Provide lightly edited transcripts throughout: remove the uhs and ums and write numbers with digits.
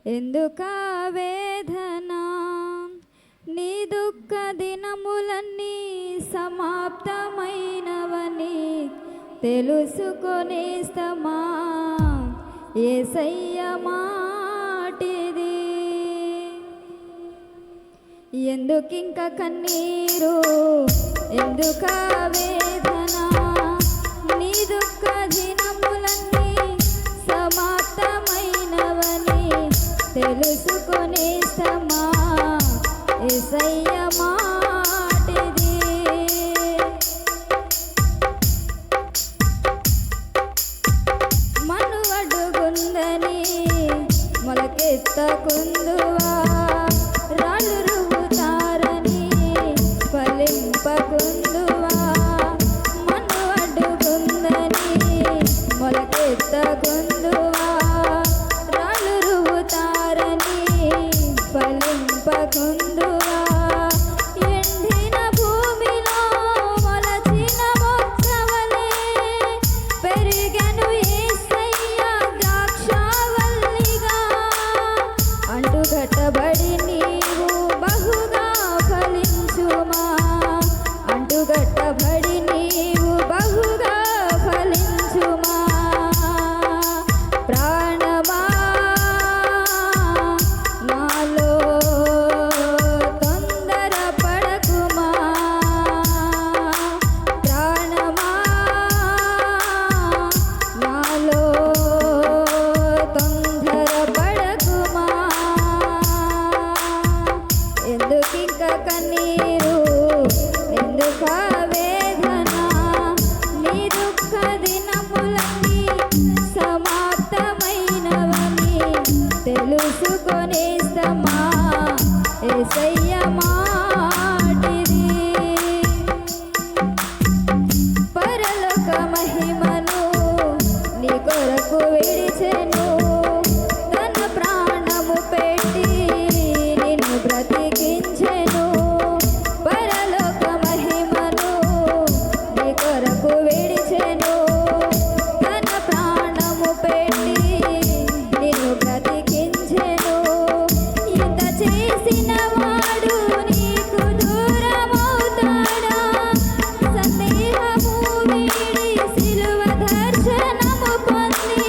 ఎందుకా వేదన నీ దుఃఖ దినములన్నీ సమాప్తమైనవని తెలుసుకొనేస్తమా యేసయ్య మాటిది. ఎందుకింక కన్నీరు ఎందుకా వేదన నీ దుఃఖ దినములన్నీ సమాప్తమైనవని తెలుసుకొనేస్తమా యేసయ్య మాటిది. మనువడుగుందని మొలకెత్తకుందువా రాళ్ళు రువ్వుతారని ఫలింపకుందువా. మనువడుగుందని మొలకెత్తకుందువా రాళ్ళు రువ్వుతారని ఫలింపకుందువా. ఎండిన భూమిలో మొలచిన మొక్కవలే పెరిగెను యేసయ్య ద్రాక్షావల్లిగా. అంటుగట్టబడి నీవు బహుగా ఫలించుమా, అంటుగట్టబడి నీవు బహుగా ఫలించుమా. ప్రాణమా నాలో తొందర పడకుమా, ప్రాణమా నాలో తొందర పడకుమా. ఎందుకింక కన్నీరు ఎందుకా వేదన నీ దుఃఖ దినములన్నీ సమాప్తమైనవని తెలుసుకొనేస్తమా యేసయ్య మాటిది. పరలోక మహిమను నీ కొరకు విడిచెను, తన ప్రాణము పెట్టి నిన్ను బ్రతికించెను. పరలోక మహిమను నీ కొరకు విడిచెను, తన ప్రాణము పెట్టి నిన్ను బ్రతికించెను. ఇంత చేసిన వాడు నీకు దూరమవుతాడా? సందేహము వీడి సిలువ దర్శనము పొంది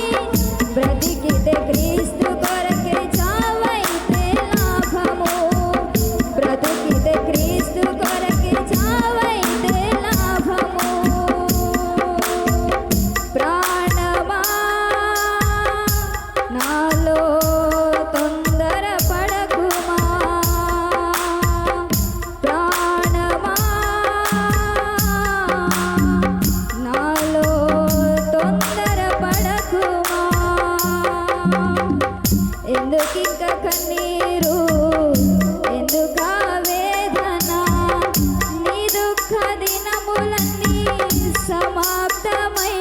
బ్రతికితే క్రీస్తు కొరకే చావైతే లాభము, బ్రతికితే క్రీస్తు కొరకే చావైతే లాభము. ప్రాణమా నాలో తొందర పడకుమా, ప్రాణమా నాలో తొందర పడకుమా. ఎందుకింక కన్నీరు ఎందుకా వేదన నీ దుఃఖ దినములన్నీ సమాప్తమైనవని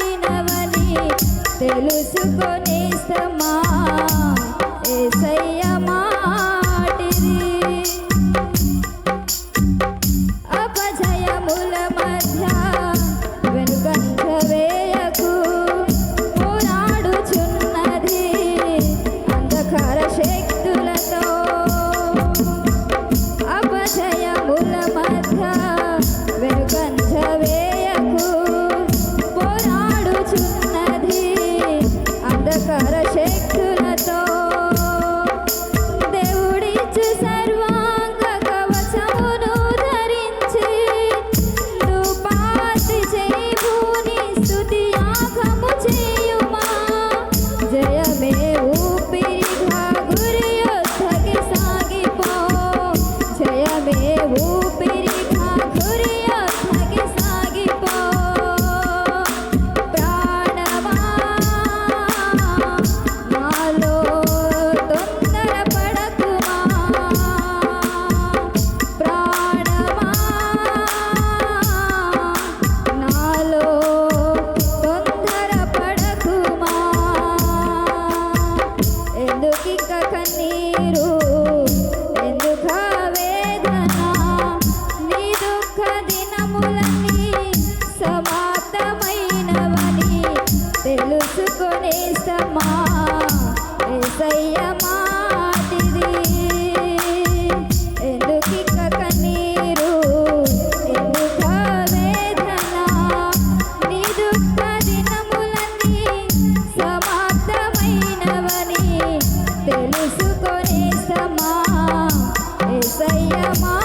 తెలుసుకొనేస్తమా యేసయ్య మాటిది. అపజయముల మధ్య వెనుకంజ వేయకు, పోరాడుచున్నది అంధకార శక్తులతో. అపజయముల మధ్య వెనుకంజ వేయకు, పోరాడుచున్నది చూసుకొనేస్తమా యేసయ్య మా